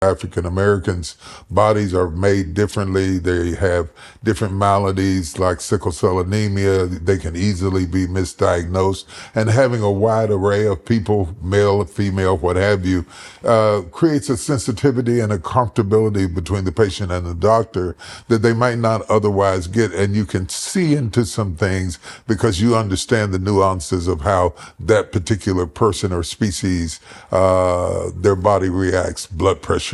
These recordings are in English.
African Americans' bodies are made differently. They have different maladies like sickle cell anemia. They can easily be misdiagnosed. And having a wide array of people, male, female, what have you, creates a sensitivity and a comfortability between the patient and the doctor that they might not otherwise get. And you can see into some things because you understand the nuances of how that particular person or species, their body reacts, blood pressure,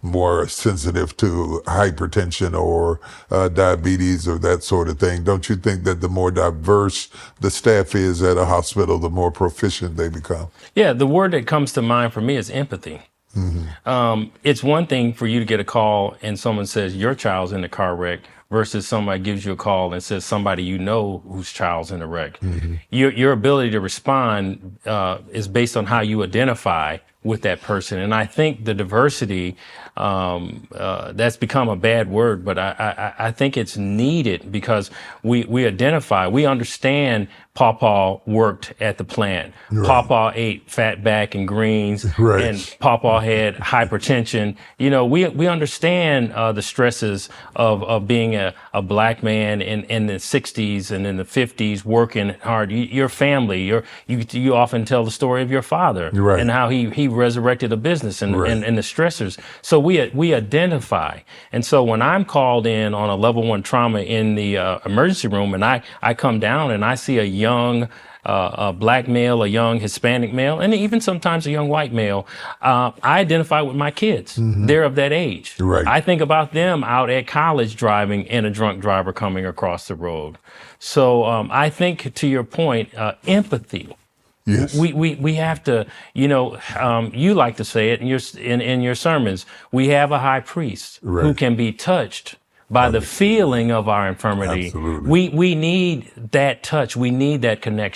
more sensitive to hypertension or diabetes or that sort of thing. Don't you think that the more diverse the staff is at a hospital, the more proficient they become? Yeah, the word that comes to mind for me is empathy. It's one thing for you to get a call and someone says your child's in a car wreck versus somebody gives you a call and says somebody you know whose child's in a wreck. Your ability to respond is based on how you identify with that person. And I think the diversity, that's become a bad word, but I think it's needed because we identify, we understand Pawpaw worked at the plant. Right. Pawpaw ate fat back and greens, right. And Pawpaw had hypertension. You know, we understand the stresses of being a black man in the 60s and in the 50s working hard. Your family, you often tell the story of your father, right. And how he resurrected a business and, right. and the stressors. So we identify. And so when I'm called in on a level 1 trauma in the emergency room and I come down and I see a young black male, a young Hispanic male, and even sometimes a young white male, I identify with my kids. They're of that age. Right. I think about them out at college driving and a drunk driver coming across the road. So I think, to your point, empathy. Yes. We have to, you like to say it in your sermons, we have a high priest, right. who can be touched by the feeling of our infirmity. Absolutely. We need that touch. We need that connection.